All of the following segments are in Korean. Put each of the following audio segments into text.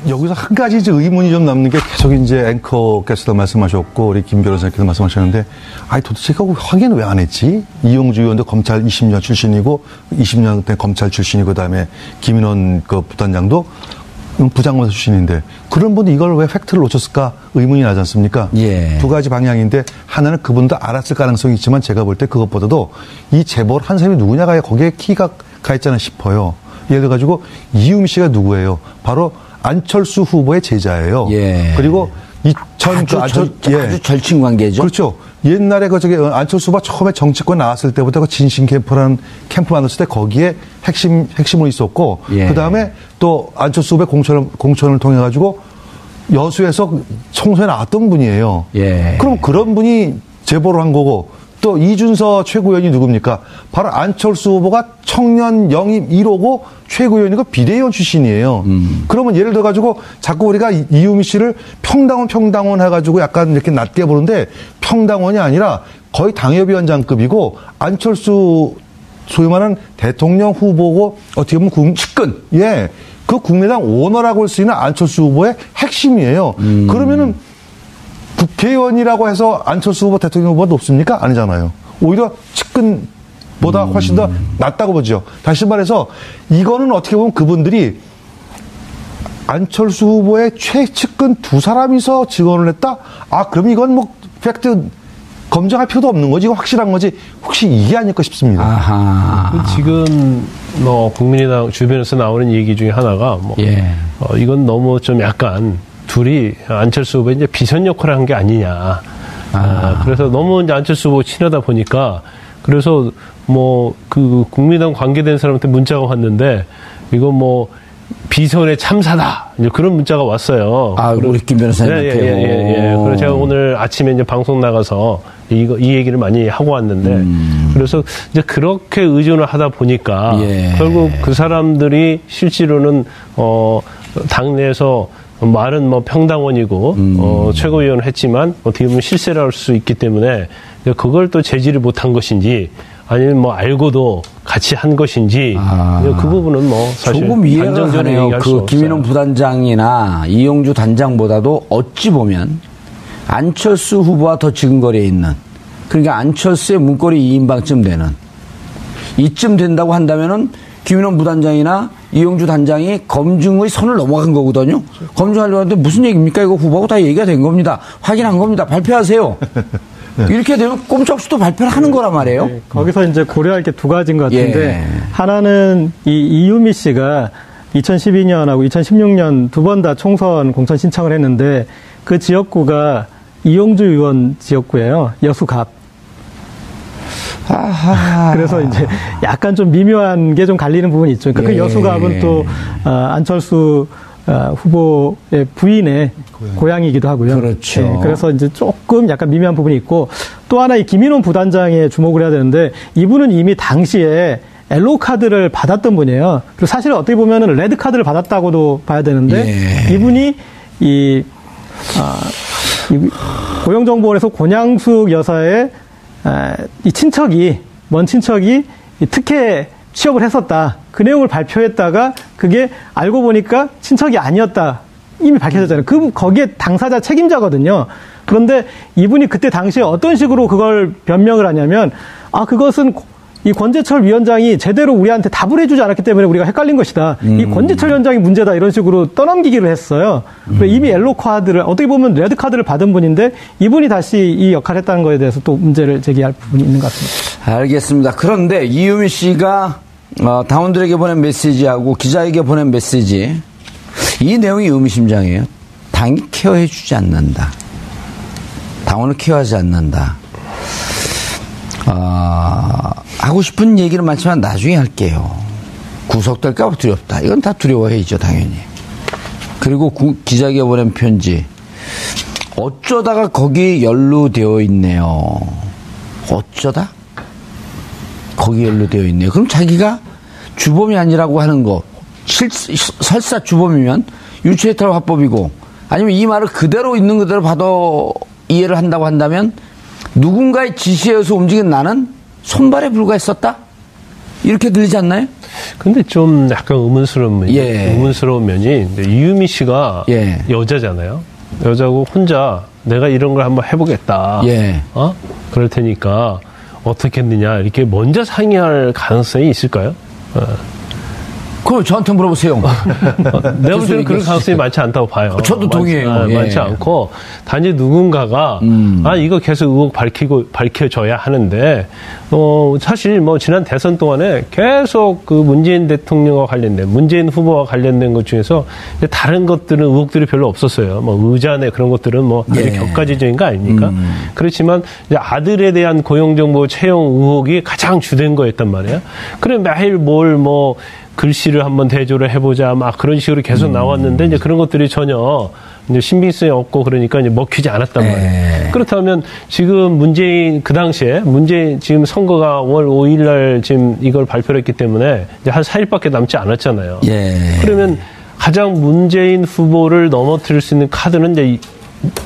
여기서 한 가지 이제 의문이 좀 남는 게 계속 이제 앵커께서도 말씀하셨고 우리 김 변호사님께서 말씀하셨는데 도대체 이거 확인 왜 안 했지? 이용주 의원도 검찰 20년 출신이고 20년 된 검찰 출신이고 그다음에 김인원 그 부단장도 부장검사 출신인데 그런 분이 이걸 왜 팩트를 놓쳤을까 의문이 나지 않습니까? 예. 두 가지 방향인데 하나는 그분도 알았을 가능성이 있지만 제가 볼 때 그것보다도 이 재벌 한 사람이 누구냐가 거기에 키가 가 있잖아 싶어요. 예를 들어가지고 이유미 씨가 누구예요? 바로 안철수 후보의 제자예요. 예. 그리고 아주 절친 관계죠. 그렇죠. 옛날에 안철수 후보가 처음에 정치권 나왔을 때부터 그 진신 캠프라는 캠프 만들었을 때 거기에 핵심으로 있었고, 예. 그 다음에 또 안철수 후보의 공천을 통해 가지고 여수에서 총선에 나왔던 분이에요. 예. 그럼 그런 분이 제보를 한 거고, 또 이준서 최고위원이 누굽니까? 바로 안철수 후보가 청년 영입 1호고 최고위원이고 비대위원 출신이에요. 그러면 예를 들어가지고 자꾸 우리가 이유미 씨를 평당원 해가지고 약간 이렇게 낮게 보는데 평당원이 아니라 거의 당협위원장급이고 안철수 소위 말하는 대통령 후보고 어떻게 보면 측근. 예. 그 국민의당 오너라고 할 수 있는 안철수 후보의 핵심이에요. 그러면은 국회의원이라고 해서 안철수 후보 대통령 후보가 높습니까? 아니잖아요. 오히려 측근보다 훨씬 더 낫다고 보죠. 다시 말해서 이거는 어떻게 보면 그분들이 안철수 후보의 최측근 두 사람이서 증언을 했다? 그럼 이건 뭐 팩트 검증할 필요도 없는 거지. 이거 확실한 거지. 혹시 이게 아닐까 싶습니다. 아하. 지금 국민의당 주변에서 나오는 얘기 중에 하나가 이건 너무 좀 약간 둘이 안철수 후보의 이제 비선 역할을 한 게 아니냐. 그래서 너무 이제 안철수 후보 친하다 보니까 그래서 그 국민의당 관계된 사람한테 문자가 왔는데 이거 비선의 참사다. 이제 그런 문자가 왔어요. 우리 김 변호사님한테. 예. 그래서 제가 오늘 아침에 이제 방송 나가서 이 얘기를 많이 하고 왔는데 그래서 이제 그렇게 의존을 하다 보니까 결국 그 사람들이 실제로는 당내에서 말은 평당원이고 최고위원을 했지만 어떻게 보면 실세를 할 수 있기 때문에 그걸 또 제지를 못한 것인지 아니면 알고도 같이 한 것인지 그 부분은 사실 조금 이해가 가네요. 그 김인원 부단장이나 이용주 단장보다도 어찌 보면 안철수 후보와 더 지근거리에 있는, 그러니까 안철수의 문고리 2인방쯤 되는, 이쯤 된다고 한다면은 김인원 부단장이나 이용주 단장이 검증의 선을 넘어간 거거든요. 검증하려고 하는데 무슨 얘기입니까? 이거 후보하고 다 얘기가 된 겁니다. 확인한 겁니다. 발표하세요. 이렇게 되면 꼼짝없이도 발표를 하는 거란 말이에요. 네, 거기서 이제 고려할 게 두 가지인 것 같은데, 하나는 이유미 씨가 2012년하고 2016년 두 번 다 총선 공천 신청을 했는데 그 지역구가 이용주 의원 지역구예요. 여수갑. 그래서 이제 약간 좀 미묘한 게 좀 갈리는 부분이 있죠. 그러니까 그 여수갑은 또 안철수 후보의 부인의 고향이기도 하고요. 그렇죠. 네, 그래서 이제 조금 약간 미묘한 부분이 있고, 또 하나 이 김인원 부단장에 주목을 해야 되는데, 이분은 이미 당시에 옐로우 카드를 받았던 분이에요. 그리고 사실 어떻게 보면은 레드 카드를 받았다고도 봐야 되는데, 이분이 이 고용정보원에서 권양숙 여사의 이 친척이, 먼 친척이 이 특혜 취업을 했었다. 그 내용을 발표했다가 그게 알고 보니까 친척이 아니었다. 이미 밝혀졌잖아요. 거기에 당사자 책임자거든요. 그런데 이분이 그때 당시에 어떤 식으로 그걸 변명을 하냐면, 그것은 이 권재철 위원장이 제대로 우리한테 답을 해주지 않았기 때문에 우리가 헷갈린 것이다. 이 권재철 위원장이 문제다. 이런 식으로 떠넘기기로 했어요. 이미 옐로우 카드를, 어떻게 보면 레드 카드를 받은 분인데 이분이 다시 이 역할을 했다는 거에 대해서 또 문제를 제기할 부분이 있는 것 같습니다. 알겠습니다. 그런데 이유미 씨가 당원들에게 보낸 메시지하고 기자에게 보낸 메시지, 이 내용이 의미심장해요. 당이 케어해주지 않는다. 당원을 케어하지 않는다. 하고 싶은 얘기는 많지만 나중에 할게요. 구속될까 봐 두렵다. 이건 다 두려워해야죠, 당연히. 그리고 기자에게 보낸 편지, 어쩌다가 거기 연루되어 있네요. 어쩌다? 거기 연루되어 있네요. 그럼 자기가 주범이 아니라고 하는 거, 설사 주범이면 유체이탈 화법이고, 아니면 이 말을 그대로 있는 그대로 받아 이해를 한다고 한다면 누군가의 지시에 의해서 움직인 나는 손발에 불과했었다? 이렇게 들리지 않나요? 근데 좀 약간 의문스러운 면이 이유미 씨가 여자잖아요. 여자고 혼자 내가 이런 걸 한번 해보겠다. 그럴 테니까 어떻게 했느냐 이렇게 먼저 상의할 가능성이 있을까요? 그럼 저한테 물어보세요. 내가 볼 때는 그런 가능성이 많지 않다고 봐요. 저도 동의해요. 많지 않고 단지 누군가가 이거 계속 의혹 밝혀줘야 하는데 사실 뭐 지난 대선 동안에 계속 그 문재인 대통령과 관련된 문재인 후보와 관련된 것 중에서 다른 것들은 의혹들이 별로 없었어요. 뭐 의자내 그런 것들은 뭐 아주 격가지적인 거 아닙니까? 그렇지만 이제 아들에 대한 고용정보 채용 의혹이 가장 주된 거였단 말이에요. 그래 매일 뭐 글씨를 한번 대조를 해보자 막 그런 식으로 계속 나왔는데 이제 그런 것들이 전혀 이제 신빙성이 없고 그러니까 이제 먹히지 않았단 말이에요. 그렇다면 지금 문재인 그 당시에 문재인 지금 선거가 5월 5일 날 지금 이걸 발표를 했기 때문에 이제 한 4일밖에 남지 않았잖아요. 그러면 가장 문재인 후보를 넘어뜨릴 수 있는 카드는 이제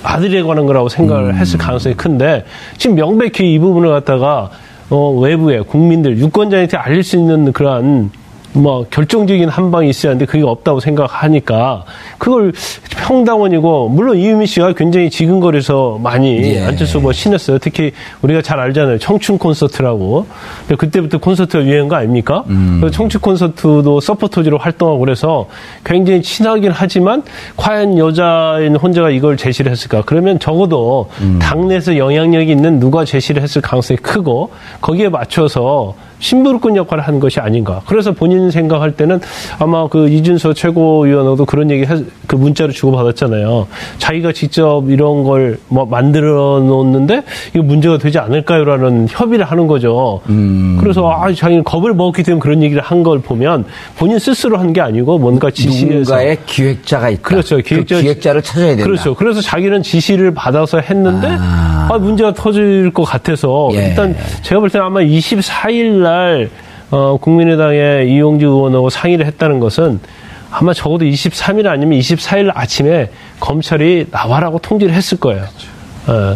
아들에 관한 거라고 생각을 했을 가능성이 큰데 지금 명백히 이 부분을 갖다가 외부에 국민들 유권자한테 알릴 수 있는 그러한 뭐 결정적인 한 방이 있어야 하는데 그게 없다고 생각하니까 그걸 평당원이고 물론 이유미 씨가 굉장히 지근거려서 많이 안철수 후보가 신었어요. 특히 우리가 잘 알잖아요. 청춘 콘서트라고. 그때부터 콘서트가 유행한 거 아닙니까? 청춘 콘서트도 서포터즈로 활동하고 그래서 굉장히 친하긴 하지만 과연 여자인 혼자가 이걸 제시를 했을까? 그러면 적어도 당내에서 영향력이 있는 누가 제시를 했을 가능성이 크고 거기에 맞춰서 심부름꾼 역할을 하는 것이 아닌가. 그래서 본인 생각할 때는 아마 그 이준서 최고위원하고도 그런 얘기 그 문자를 주고받았잖아요. 자기가 직접 이런 걸 뭐 만들어 놓는데 이거 문제가 되지 않을까요라는 협의를 하는 거죠. 그래서 자기는 겁을 먹었기 때문에 그런 얘기를 한 걸 보면 본인 스스로 한 게 아니고 뭔가 지시해서 누군가의 기획자가 있다. 그렇죠. 기획자를 찾아야 된다. 그렇죠. 그래서 자기는 지시를 받아서 했는데 문제가 터질 것 같아서 일단 제가 볼 때는 아마 24일 날 국민의당의 이용주 의원하고 상의를 했다는 것은 아마 적어도 23일 아니면 24일 아침에 검찰이 나와라고 통지를 했을 거예요.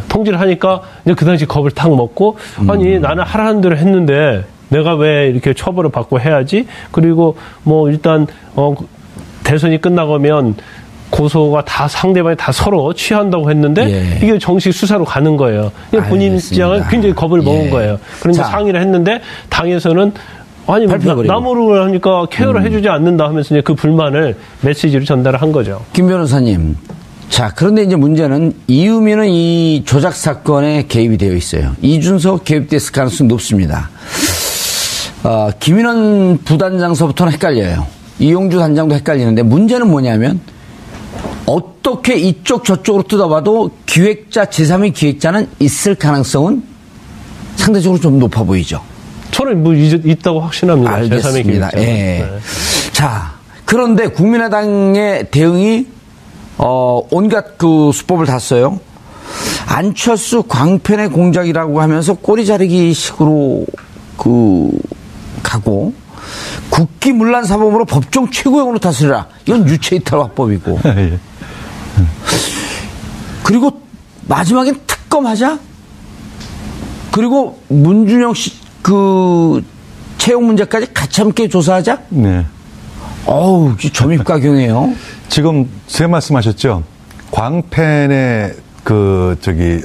통지를 하니까 이제 그 당시 겁을 탁 먹고 아니 나는 하라는 대로 했는데 내가 왜 이렇게 처벌을 받고 해야지? 그리고 뭐 일단 대선이 끝나가면 고소가 다 상대방이 다 서로 취한다고 했는데 이게 정식 수사로 가는 거예요. 본인 입장은 굉장히 겁을 먹은 거예요. 그런데 상의를 했는데 당에서는 아니 나 모르고 하니까 케어를 해주지 않는다 하면서 이제 그 불만을 메시지로 전달을 한 거죠. 김 변호사님. 자, 그런데 이제 문제는 이유미는 이 조작 사건에 개입이 되어 있어요. 이준석 개입됐을 가능성이 높습니다. 김인원 부단장서부터는 헷갈려요. 이용주 단장도 헷갈리는데 문제는 뭐냐면 어떻게 이쪽 저쪽으로 뜯어봐도 기획자, 제3의 기획자는 있을 가능성은 상대적으로 좀 높아 보이죠. 저는 뭐 있다고 확신합니다. 알겠습니다. 제3의 기획자. 자, 그런데 국민의당의 대응이 온갖 그 수법을 다 써요. 안철수 광편의 공작이라고 하면서 꼬리 자르기 식으로 가고 국기문란 사범으로 법정 최고형으로 다스리라. 이건 유체이탈 화법이고. 그리고 마지막엔 특검하자. 그리고 문준영 씨 그 채용 문제까지 같이 함께 조사하자. 어우, 점입가경이에요. 지금 제 말씀하셨죠. 광팬의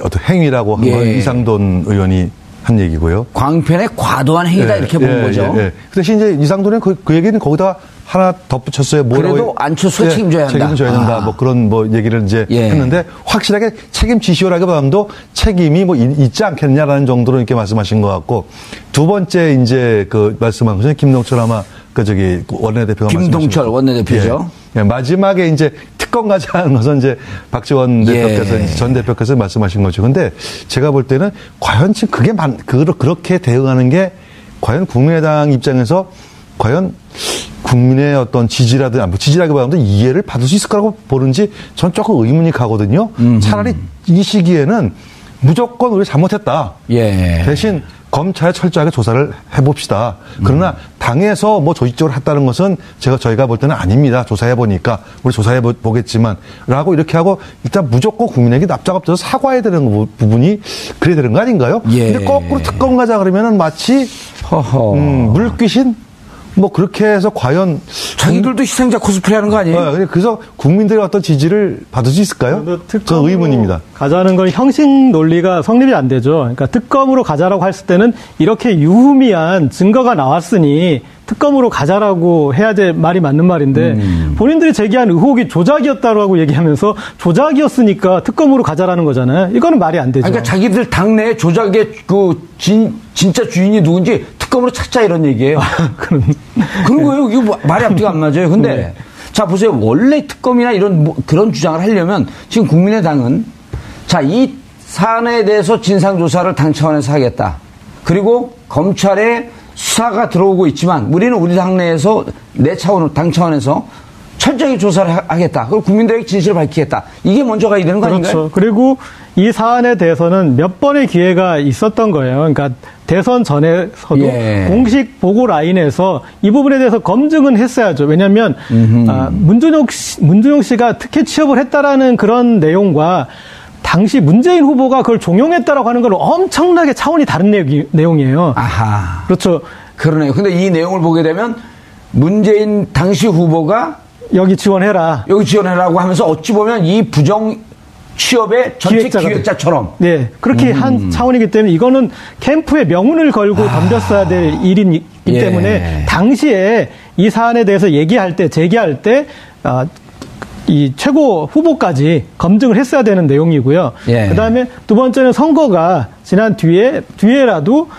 어떤 행위라고 한 건 이상돈 의원이 한 얘기고요. 광편의 과도한 행위다 이렇게 보는 거죠. 그 대신 이제 이상돈은 그 얘기는 거기다 하나 덧붙였어요. 뭐라고 그래도 안철수가 책임져야 한다. 책임져야 된다. 뭐 그런 얘기를 이제 했는데 확실하게 책임지시오라기보다도 책임이 뭐 있지 않겠냐라는 정도로 이렇게 말씀하신 것 같고 두 번째 이제 그 말씀한 것은 김동철 아마 원내대표가 김동철 원내대표죠. 마지막에 이제 특검 가자는 것은 이제 박지원 대표께서 전 대표께서 말씀하신 거죠. 근데 제가 볼 때는 과연 지금 그렇게 대응하는 게 과연 국민의당 입장에서 과연 국민의 어떤 지지라기보다도 이해를 받을 수 있을 거라고 보는지 전 조금 의문이 가거든요. 차라리 이 시기에는 무조건 우리 잘못했다. 대신 검찰에 철저하게 조사를 해봅시다. 그러나 당에서 뭐 조직적으로 했다는 것은 저희가 볼 때는 아닙니다. 조사해보니까 우리 조사해보겠지만 라고 이렇게 하고 일단 무조건 국민에게 납작 엎드려서 사과해야 되는 부분이 그래야 되는 거 아닌가요? 근데 거꾸로 특검 가자 그러면은 마치 물귀신? 뭐 그렇게 해서 과연 자기들도 희생자 코스프레 하는 거 아니에요? 그래서 국민들의 어떤 지지를 받을 수 있을까요? 저 의문입니다. 가자는 건 형식 논리가 성립이 안 되죠. 그러니까 특검으로 가자라고 했을 때는 이렇게 유의미한 증거가 나왔으니 특검으로 가자라고 해야 될 말이 맞는 말인데 본인들이 제기한 의혹이 조작이었다고 얘기하면서 조작이었으니까 특검으로 가자라는 거잖아요. 이거는 말이 안 되죠. 그러니까 자기들 당내에 조작의 진짜 주인이 누군지 특검으로 찾자 이런 얘기예요. 그런 거예요. 이거 말이 앞뒤가 안 맞아요. 근데 네. 자 보세요. 원래 특검이나 이런 그런 주장을 하려면 지금 국민의당은 자 이 사안에 대해서 진상조사를 당 차원에서 하겠다. 그리고 검찰에 수사가 들어오고 있지만 우리는 우리 당내에서 내 차원, 당 차원에서 철저히 조사를 하겠다. 그리고 국민들에게 진실을 밝히겠다. 이게 먼저 가야 되는 거 아닌가요? 그렇죠. 그리고 이 사안에 대해서는 몇 번의 기회가 있었던 거예요. 그러니까 대선 전에서도 공식 보고 라인에서 이 부분에 대해서 검증은 했어야죠. 왜냐하면 문준용 씨가 특혜 취업을 했다라는 그런 내용과 당시 문재인 후보가 그걸 종용했다라고 하는 건 엄청나게 차원이 다른 내용이에요. 아하. 그렇죠. 그러네요. 근데 이 내용을 보게 되면 문재인 당시 후보가 여기 지원해라고 하면서 어찌 보면 이 부정 취업의 전체 기획자처럼. 네. 그렇게 한 차원이기 때문에 이거는 캠프에 명운을 걸고 덤볐어야 될 일이기 때문에 당시에 이 사안에 대해서 제기할 때, 이 최고 후보까지 검증을 했어야 되는 내용이고요. 그 다음에 두 번째는 선거가 지난 뒤에라도,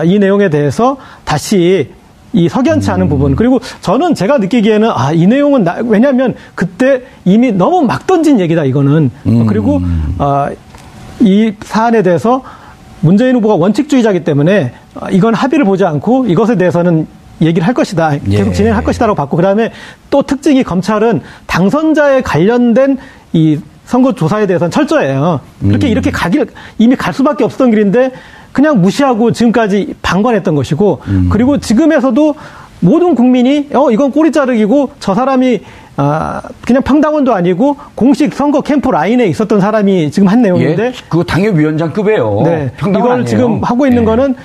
이 내용에 대해서 다시 이 석연치 않은 부분. 그리고 저는 제가 느끼기에는, 이 내용은, 왜냐면 그때 이미 너무 막 던진 얘기다, 이거는. 그리고, 이 사안에 대해서 문재인 후보가 원칙주의자이기 때문에 이건 합의를 보지 않고 이것에 대해서는 얘기를 할 것이다. 계속 진행할 것이다라고 봤고, 그 다음에 또 특징이 검찰은 당선자에 관련된 이 선거 조사에 대해서는 철저해요. 이렇게 이미 갈 수밖에 없었던 길인데 그냥 무시하고 지금까지 방관했던 것이고, 그리고 지금에서도 모든 국민이 이건 꼬리 자르기고 저 사람이 그냥 평당원도 아니고 공식 선거 캠프 라인에 있었던 사람이 지금 한 내용인데, 그거 당협위원장급이에요. 네, 평당원 이걸 아니에요. 지금 하고 있는 거는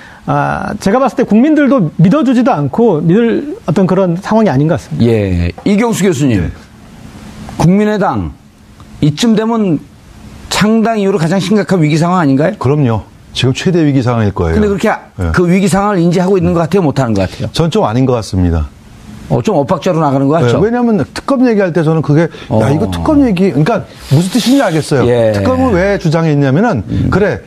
제가 봤을 때 국민들도 믿어주지도 않고 믿을 어떤 그런 상황이 아닌 것 같습니다. 예, 이경수 교수님, 국민의당 이쯤 되면 창당 이후로 가장 심각한 위기 상황 아닌가요? 그럼요. 지금 최대 위기 상황일 거예요. 근데 그렇게 그 위기 상황을 인지하고 있는 것 같아요, 못하는 것 같아요? 전 좀 아닌 것 같습니다. 좀 엇박자로 나가는 것 같죠? 왜냐하면 특검 얘기할 때 저는 그게 이거 특검 얘기, 그러니까 무슨 뜻인지 알겠어요. 특검을 왜 주장했냐면은 그래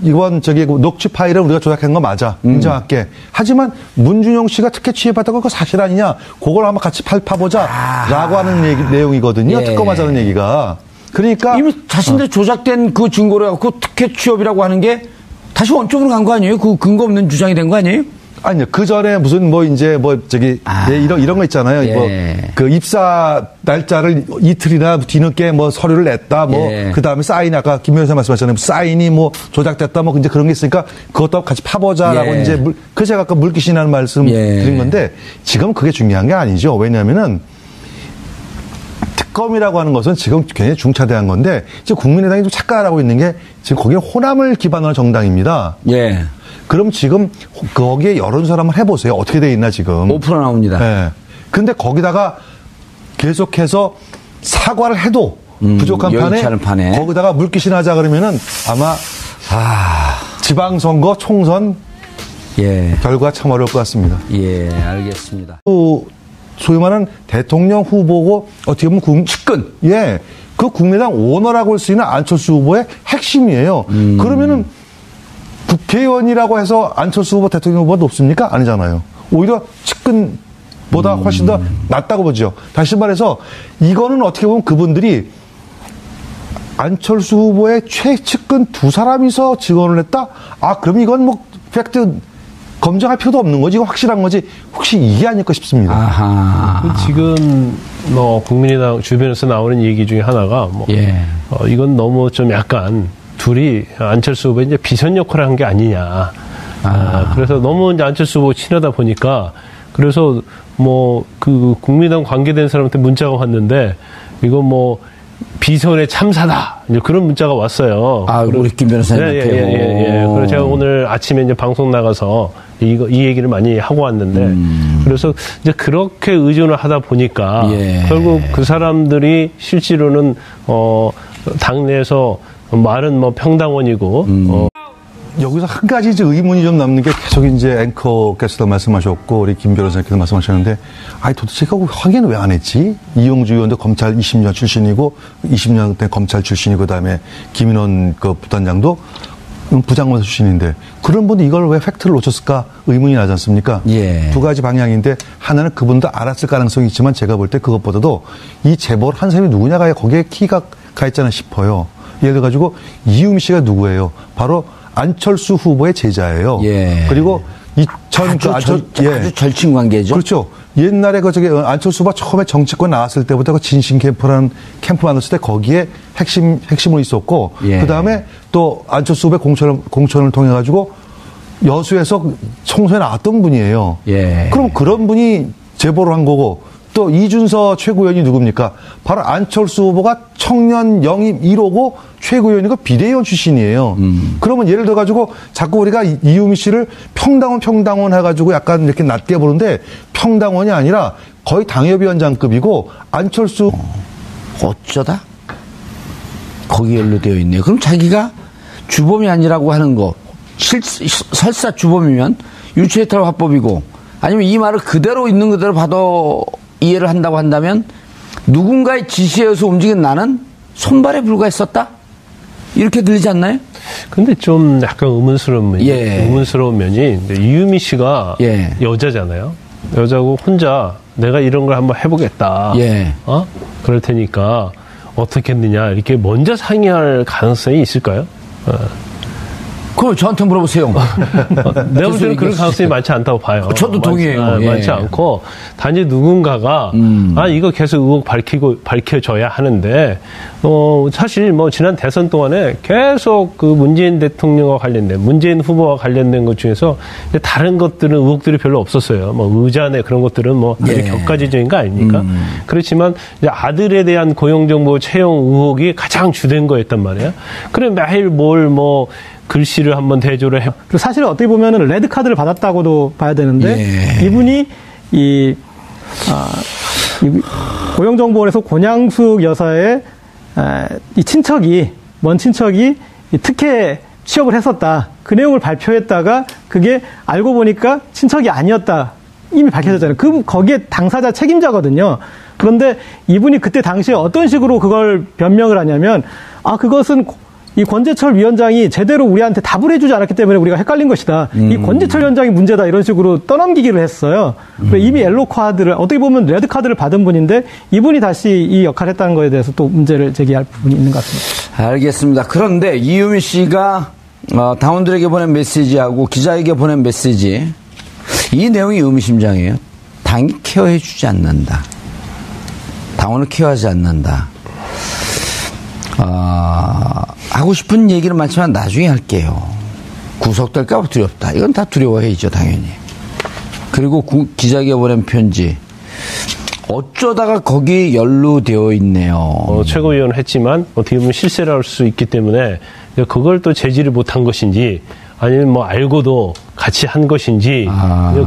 이번 녹취 파일을 우리가 조작한 거 맞아, 인정할게. 하지만 문준용 씨가 특혜 취업했다고 그거 사실 아니냐? 그걸 한번 같이 파보자라고 하는 내용이거든요. 특검하자는 얘기가. 그러니까 이미 자신들 조작된 그 증거를 갖고 특혜 취업이라고 하는 게 다시 원점으로 간 거 아니에요? 그 근거 없는 주장이 된 거 아니에요? 아니요. 그 전에 무슨 이런 거 있잖아요. 그 입사 날짜를 이틀이나 뒤늦게 서류를 냈다. 그 다음에 사인이 아까 김 변호사 말씀하셨잖아요. 사인이 조작됐다. 이제 그런 게 있으니까 그것도 같이 파보자라고 그래서 제가 아까 물귀신이라는 말씀 드린 건데 지금 그게 중요한 게 아니죠. 왜냐면은 특검이라고 하는 것은 지금 굉장히 중차대한 건데 지금 국민의당이 좀 착각하고 있는 게 지금 거기에 호남을 기반으로 한 정당입니다. 그럼 지금 거기에 여론조사 한번 해보세요. 어떻게 돼 있나 지금. 5% 나옵니다. 네. 근데 거기다가 계속해서 사과를 해도 부족한 판에 거기다가 물귀신 하자 그러면은 아마 지방선거 총선 결과 참 어려울 것 같습니다. 알겠습니다. 소위 말하는 대통령 후보고 어떻게 보면 측근. 그 국민의당 오너라고 할 수 있는 안철수 후보의 핵심이에요. 그러면은 국회의원이라고 해서 안철수 후보 대통령 후보가 높습니까? 아니잖아요. 오히려 측근보다 훨씬 더 낫다고 보죠. 다시 말해서 이거는 어떻게 보면 그분들이 안철수 후보의 최측근 두 사람이서 증언을 했다? 그럼 이건 팩트 검증할 필요도 없는 거지. 이거 확실한 거지. 혹시 이게 아닐까 싶습니다. 지금 국민의당 주변에서 나오는 얘기 중에 하나가 이건 너무 좀 약간 둘이 안철수 후보의 이제 비선 역할을 한 게 아니냐. 그래서 너무 이제 안철수 후보 친하다 보니까 그래서 그 국민의당 관계된 사람한테 문자가 왔는데 이거 비선의 참사다. 이제 그런 문자가 왔어요. 우리 김 변호사님한테. 그래서 제가 오늘 아침에 이제 방송 나가서 이 얘기를 많이 하고 왔는데 그래서 이제 그렇게 의존을 하다 보니까 결국 그 사람들이 실제로는 당내에서 말은 뭐 평당원이고 여기서 한 가지 이제 의문이 좀 남는 게 계속 이제 앵커께서도 말씀하셨고 우리 김 변호사께서 말씀하셨는데 아니 도대체 이거 확인을 왜 안 했지? 이용주 의원도 검찰 20년 출신이고 20년 대 검찰 출신이고 그다음에 김인원 그 부단장도 부장검사 출신인데 그런 분이 이걸 왜 팩트를 놓쳤을까 의문이 나지 않습니까? 두 가지 방향인데 하나는 그분도 알았을 가능성이 있지만 제가 볼 때 그것보다도 이 재벌 한 사람이 누구냐가 거기에 키가 가 있잖아 싶어요. 예를 들어가지고 이유미 씨가 누구예요? 바로 안철수 후보의 제자예요. 그리고 아주 절친 관계죠. 그렇죠. 옛날에 안철수 후보가 처음에 정치권 나왔을 때부터 그 진신 캠프라는 캠프 만들었을 때 거기에 핵심으로 있었고 그 다음에 또 안철수 후보의 공천을 통해 가지고 여수에서 총선에 나왔던 분이에요. 그럼 그런 분이 제보를 한 거고 또 이준서 최고위원이 누굽니까? 바로 안철수 후보가 청년 영입 1호고 최고위원이고 비대위원 출신이에요. 그러면 예를 들어가지고 자꾸 우리가 이유미 씨를 평당원 해가지고 약간 이렇게 낮게 보는데 평당원이 아니라 거의 당협위원장급이고 안철수 어쩌다 거기 연루되어 있네요. 그럼 자기가 주범이 아니라고 하는 거 설사 주범이면 유체이탈 화법이고 아니면 이 말을 그대로 있는 그대로 봐도 이해를 한다고 한다면 누군가의 지시에서 움직인 나는 손발에 불과했었다? 이렇게 들리지 않나요? 근데 좀 약간 의문스러운 면이 이유미 씨가 여자잖아요. 여자고 혼자 내가 이런 걸 한번 해보겠다. 그럴 테니까 어떻게 했느냐 이렇게 먼저 상의할 가능성이 있을까요? 그럼 저한테 물어보세요. 내가 볼 때는 그런 가능성이 많지 않다고 봐요. 저도 동의해요. 많지 않고 단지 누군가가 이거 계속 의혹 밝혀줘야 하는데 사실 뭐 지난 대선 동안에 계속 그 문재인 대통령과 관련된 문재인 후보와 관련된 것 중에서 다른 것들은 의혹들이 별로 없었어요. 뭐 의자내 그런 것들은 뭐 아주 격가지적인 거 아닙니까? 그렇지만 이제 아들에 대한 고용정보 채용 의혹이 가장 주된 거였단 말이에요. 그래 매일 글씨를 한번 대조를 해. 그리고 사실은 어떻게 보면은 레드 카드를 받았다고도 봐야 되는데 이분이 이 고용정보원에서 권양숙 여사의 이 친척이 먼 친척이 특혜 취업을 했었다. 그 내용을 발표했다가 그게 알고 보니까 친척이 아니었다. 이미 밝혀졌잖아요. 거기에 당사자 책임자거든요. 그런데 이분이 그때 당시에 어떤 식으로 그걸 변명을 하냐면 그것은 이 권재철 위원장이 제대로 우리한테 답을 해주지 않았기 때문에 우리가 헷갈린 것이다. 이 권재철 위원장이 문제다. 이런 식으로 떠넘기기를 했어요. 이미 옐로 카드를 어떻게 보면 레드 카드를 받은 분인데 이분이 다시 이 역할을 했다는 거에 대해서 또 문제를 제기할 부분이 있는 것 같습니다. 알겠습니다. 그런데 이유미 씨가 당원들에게 보낸 메시지하고 기자에게 보낸 메시지 이 내용이 의미심장해요. 당이 케어해주지 않는다. 당원을 케어하지 않는다. 하고 싶은 얘기는 많지만 나중에 할게요. 구속될까 봐 두렵다. 이건 다 두려워해야죠, 당연히. 그리고 기자에게 보낸 편지. 어쩌다가 거기 연루되어 있네요. 최고위원 했지만 어떻게 보면 실세를 할 수 있기 때문에 그걸 또 제지를 못한 것인지 아니면 뭐 알고도 같이 한 것인지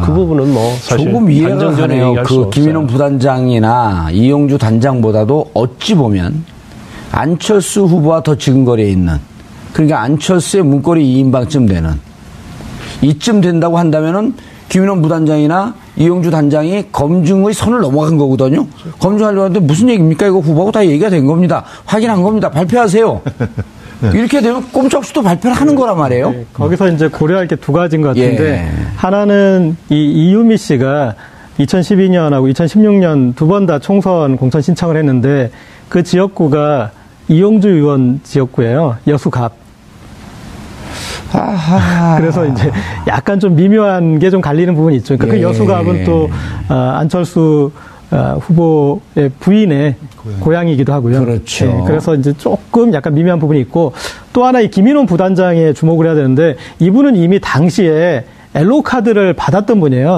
그 부분은 뭐 사실 조금 이해가 가네요. 그 김인원 부단장이나 이용주 단장보다도 어찌 보면 안철수 후보와 더 지근거리에 있는 그러니까 안철수의 문고리 2인방쯤 되는 이쯤 된다고 한다면은 김인원 부단장이나 이용주 단장이 검증의 선을 넘어간 거거든요. 검증하려고 하는데 무슨 얘기입니까? 이거 후보하고 다 얘기가 된 겁니다. 확인한 겁니다. 발표하세요. 이렇게 되면 꼼짝없이도 발표를 하는 거란 말이에요. 거기서 이제 고려할 게 두 가지인 것 같은데 하나는 이유미 씨가 2012년하고 2016년 두 번 다 총선 공천 신청을 했는데 그 지역구가 이용주 의원 지역구예요. 여수갑. 그래서 이제 약간 좀 미묘한 게 좀 갈리는 부분이 있죠. 그러니까 그 여수갑은 또 안철수 후보의 부인의 고향이기도 하고요. 그렇죠. 그래서 이제 조금 약간 미묘한 부분이 있고 또 하나 이 김인원 부단장에 주목을 해야 되는데 이분은 이미 당시에 옐로우 카드를 받았던 분이에요.